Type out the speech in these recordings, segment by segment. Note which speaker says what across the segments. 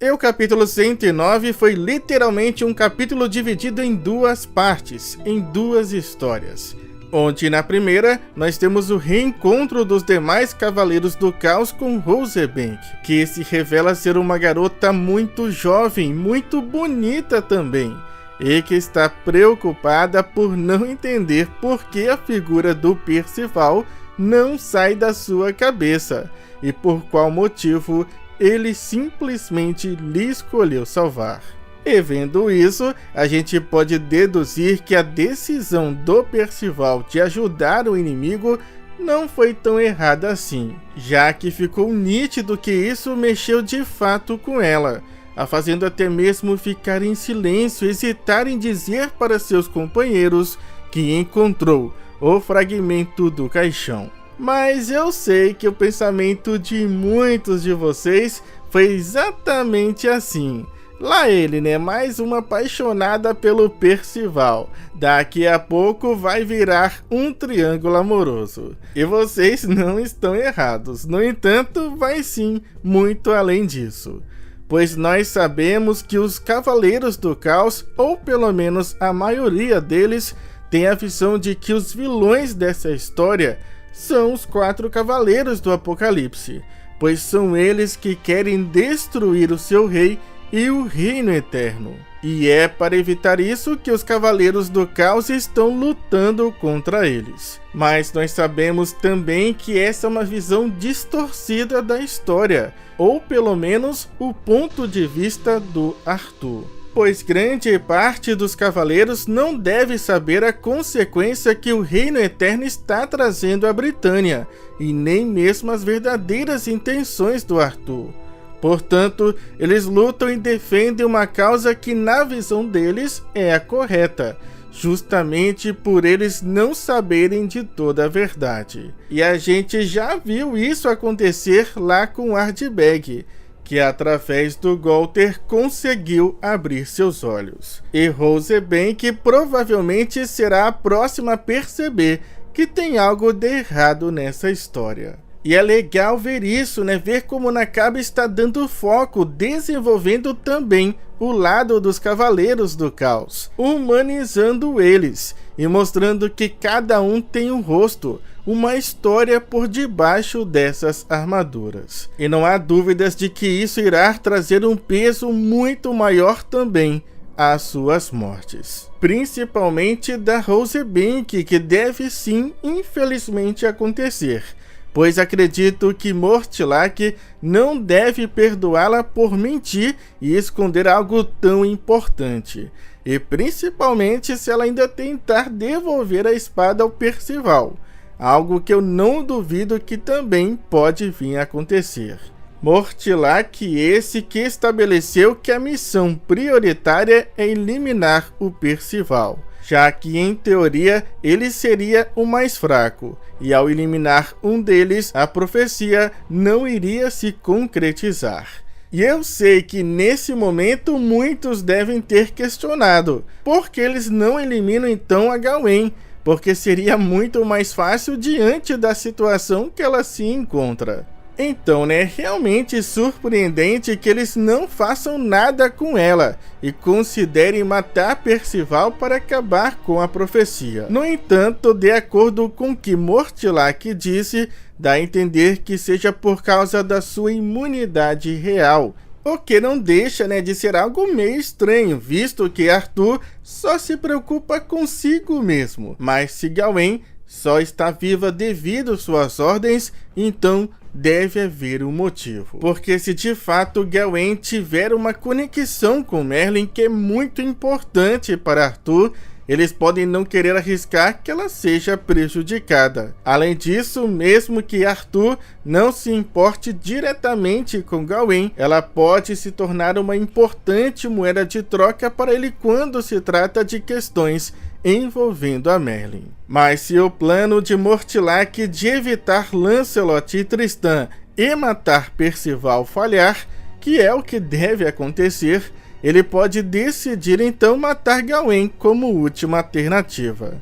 Speaker 1: E o capítulo 109 foi literalmente um capítulo dividido em duas partes, em duas histórias. Onde na primeira, nós temos o reencontro dos demais Cavaleiros do Caos com Rosebank, que se revela ser uma garota muito jovem, muito bonita também, e que está preocupada por não entender por que a figura do Percival não sai da sua cabeça, e por qual motivo ele simplesmente lhe escolheu salvar. E vendo isso, a gente pode deduzir que a decisão do Percival de ajudar o inimigo não foi tão errada assim, já que ficou nítido que isso mexeu de fato com ela, a fazendo até mesmo ficar em silêncio, hesitar em dizer para seus companheiros que encontrou o fragmento do caixão. Mas eu sei que o pensamento de muitos de vocês foi exatamente assim. Lá ele, né? Mais uma apaixonada pelo Percival. Daqui a pouco vai virar um triângulo amoroso. E vocês não estão errados. No entanto, vai sim muito além disso. Pois nós sabemos que os Cavaleiros do Caos, ou pelo menos a maioria deles, tem a visão de que os vilões dessa história são os 4 Cavaleiros do Apocalipse. Pois são eles que querem destruir o seu rei e o reino eterno. E é para evitar isso que os Cavaleiros do Caos estão lutando contra eles. Mas nós sabemos também que essa é uma visão distorcida da história, ou pelo menos o ponto de vista do Arthur. Pois grande parte dos Cavaleiros não deve saber a consequência que o reino eterno está trazendo à Britânia, e nem mesmo as verdadeiras intenções do Arthur. Portanto, eles lutam e defendem uma causa que, na visão deles, é a correta, justamente por eles não saberem de toda a verdade. E a gente já viu isso acontecer lá com Ardbeg, que através do Golter conseguiu abrir seus olhos. E Rosebank provavelmente será a próxima a perceber que tem algo de errado nessa história. E é legal ver isso, né? Ver como Nakaba está dando foco, desenvolvendo também o lado dos Cavaleiros do Caos, humanizando eles e mostrando que cada um tem um rosto, uma história por debaixo dessas armaduras. E não há dúvidas de que isso irá trazer um peso muito maior também às suas mortes. Principalmente da Rosebank, que deve sim, infelizmente, acontecer. Pois acredito que Mortlack não deve perdoá-la por mentir e esconder algo tão importante. E principalmente se ela ainda tentar devolver a espada ao Percival. Algo que eu não duvido que também pode vir a acontecer. Mortlack esse que estabeleceu que a missão prioritária é eliminar o Percival, já que em teoria ele seria o mais fraco, e ao eliminar um deles, a profecia não iria se concretizar. E eu sei que nesse momento muitos devem ter questionado, por que eles não eliminam então a Gawain? Porque seria muito mais fácil diante da situação que ela se encontra. Então, né, realmente surpreendente que eles não façam nada com ela e considerem matar Percival para acabar com a profecia. No entanto, de acordo com o que Mortlack disse, dá a entender que seja por causa da sua imunidade real. O que não deixa, né, de ser algo meio estranho, visto que Arthur só se preocupa consigo mesmo. Mas se Gawain só está viva devido às suas ordens, então deve haver um motivo. Porque se de fato Gawain tiver uma conexão com Merlin que é muito importante para Arthur, eles podem não querer arriscar que ela seja prejudicada. Além disso, mesmo que Arthur não se importe diretamente com Gawain, ela pode se tornar uma importante moeda de troca para ele quando se trata de questões envolvendo a Merlin. Mas se o plano de Mortlack de evitar Lancelot e Tristan e matar Percival falhar, que é o que deve acontecer, ele pode decidir então matar Gawain como última alternativa.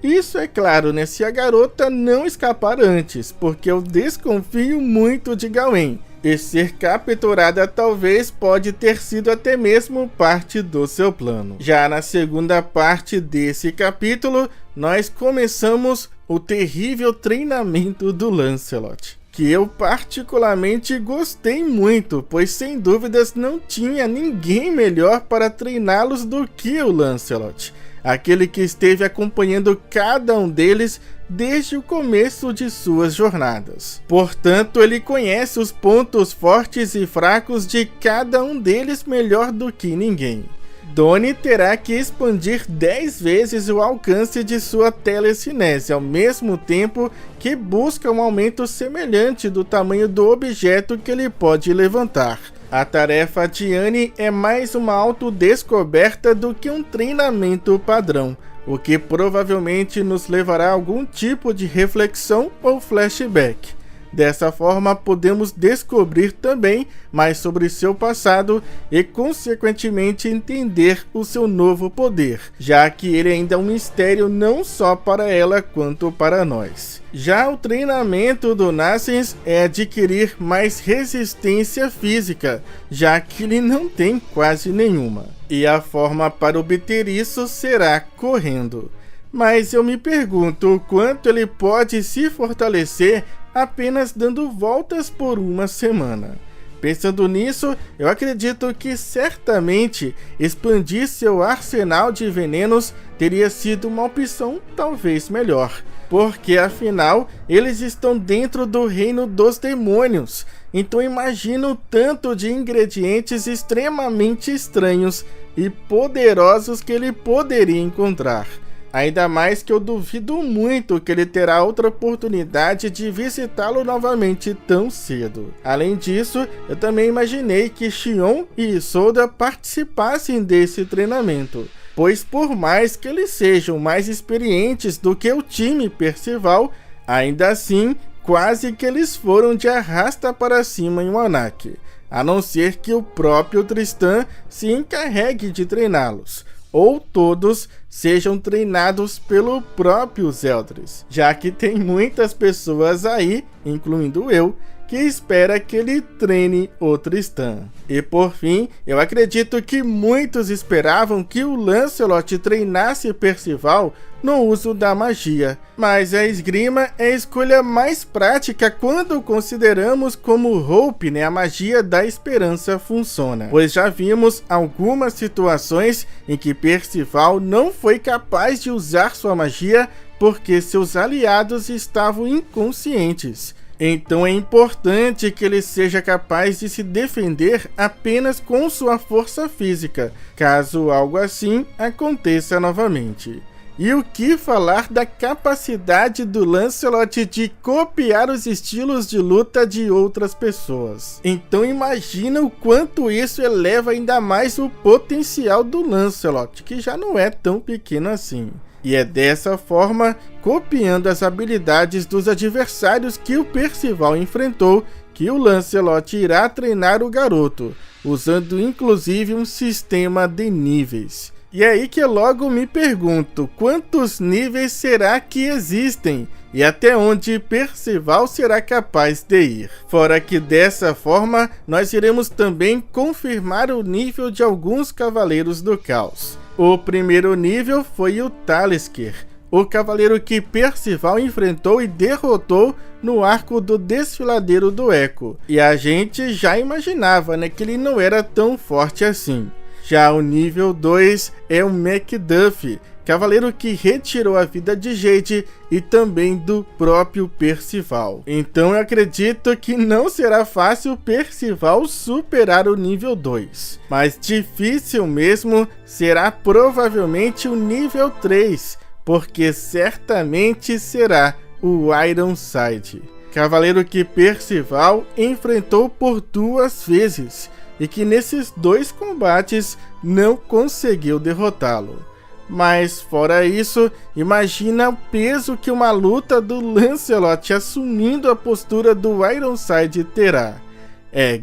Speaker 1: Isso é claro, né, se a garota não escapar antes, porque eu desconfio muito de Gawain. e ser capturada talvez pode ter sido até mesmo parte do seu plano. Já na segunda parte desse capítulo, nós começamos o terrível treinamento do Lancelot, que eu particularmente gostei muito, pois sem dúvidas não tinha ninguém melhor para treiná-los do que o Lancelot, aquele que esteve acompanhando cada um deles desde o começo de suas jornadas. Portanto, ele conhece os pontos fortes e fracos de cada um deles melhor do que ninguém. Donnie terá que expandir 10 vezes o alcance de sua telecinese, ao mesmo tempo que busca um aumento semelhante do tamanho do objeto que ele pode levantar. A tarefa de Annie é mais uma autodescoberta do que um treinamento padrão, o que provavelmente nos levará a algum tipo de reflexão ou flashback. Dessa forma, podemos descobrir também mais sobre seu passado e, consequentemente, entender o seu novo poder, já que ele ainda é um mistério não só para ela quanto para nós. Já o treinamento do Nassens é adquirir mais resistência física, já que ele não tem quase nenhuma. E a forma para obter isso será correndo. Mas eu me pergunto o quanto ele pode se fortalecer apenas dando voltas por uma semana. Pensando nisso, eu acredito que certamente expandir seu arsenal de venenos teria sido uma opção talvez melhor, porque afinal eles estão dentro do reino dos demônios, então imagino o tanto de ingredientes extremamente estranhos e poderosos que ele poderia encontrar. Ainda mais que eu duvido muito que ele terá outra oportunidade de visitá-lo novamente tão cedo. Além disso, eu também imaginei que Xion e Isolda participassem desse treinamento, pois por mais que eles sejam mais experientes do que o time Percival, ainda assim, quase que eles foram de arrasta para cima em Wanac, a não ser que o próprio Tristan se encarregue de treiná-los, ou todos sejam treinados pelo próprio Zeldris, já que tem muitas pessoas aí, incluindo eu, que espera que ele treine o Tristan. E por fim, eu acredito que muitos esperavam que o Lancelot treinasse Percival no uso da magia, mas a esgrima é a escolha mais prática quando consideramos como Hope, a magia da esperança funciona, pois já vimos algumas situações em que Percival não foi capaz de usar sua magia porque seus aliados estavam inconscientes. Então é importante que ele seja capaz de se defender apenas com sua força física, caso algo assim aconteça novamente. E o que falar da capacidade do Lancelot de copiar os estilos de luta de outras pessoas? Então imagina o quanto isso eleva ainda mais o potencial do Lancelot, que já não é tão pequeno assim. E é dessa forma, copiando as habilidades dos adversários que o Percival enfrentou, que o Lancelot irá treinar o garoto, usando inclusive um sistema de níveis. E é aí que eu logo me pergunto, quantos níveis será que existem? E até onde Percival será capaz de ir? Fora que dessa forma, nós iremos também confirmar o nível de alguns Cavaleiros do Caos. O primeiro nível foi o Talisker, o cavaleiro que Percival enfrentou e derrotou no arco do Desfiladeiro do Eco. E a gente já imaginava, que ele não era tão forte assim. Já o nível 2 é o Macduff, cavaleiro que retirou a vida de Jade e também do próprio Percival. Então eu acredito que não será fácil Percival superar o nível 2. Mas difícil mesmo será provavelmente o nível 3, porque certamente será o Ironside, cavaleiro que Percival enfrentou por 2 vezes e que nesses 2 combates não conseguiu derrotá-lo. Mas fora isso, imagina o peso que uma luta do Lancelot assumindo a postura do Ironside terá.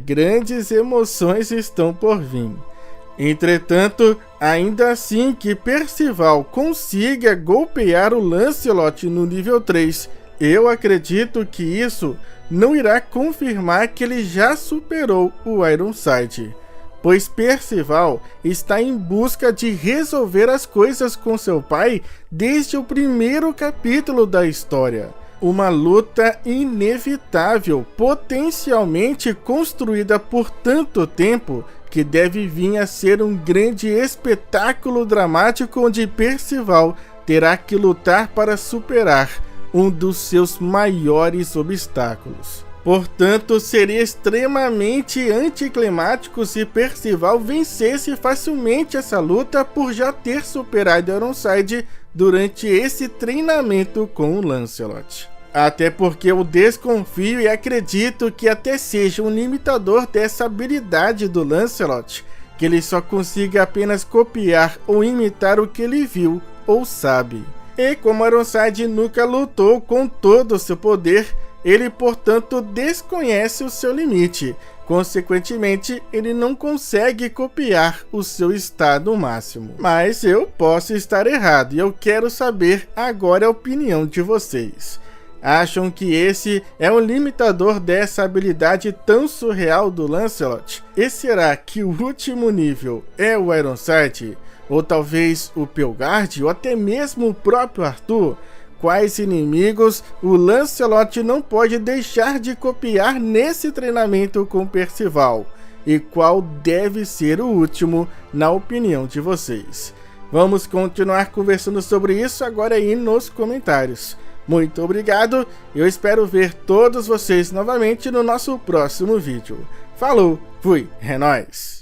Speaker 1: Grandes emoções estão por vir. Entretanto, ainda assim que Percival consiga golpear o Lancelot no nível 3, Eu acredito que isso não irá confirmar que ele já superou o Ironside, pois Percival está em busca de resolver as coisas com seu pai desde o primeiro capítulo da história. Uma luta inevitável, potencialmente construída por tanto tempo, que deve vir a ser um grande espetáculo dramático onde Percival terá que lutar para superar um dos seus maiores obstáculos. Portanto, seria extremamente anticlimático se Percival vencesse facilmente essa luta por já ter superado Ironside durante esse treinamento com o Lancelot. Até porque eu desconfio e acredito que até seja um limitador dessa habilidade do Lancelot, que ele só consiga apenas copiar ou imitar o que ele viu ou sabe. E como Ironside nunca lutou com todo o seu poder, ele portanto desconhece o seu limite. Consequentemente, ele não consegue copiar o seu estado máximo. Mas eu posso estar errado e eu quero saber agora a opinião de vocês. Acham que esse é um limitador dessa habilidade tão surreal do Lancelot? E será que o último nível é o Ironside? Ou talvez o Pelgard? Ou até mesmo o próprio Arthur? Quais inimigos o Lancelot não pode deixar de copiar nesse treinamento com Percival? E qual deve ser o último, na opinião de vocês? Vamos continuar conversando sobre isso agora aí nos comentários. Muito obrigado, eu espero ver todos vocês novamente no nosso próximo vídeo. Falou, fui, é nóis!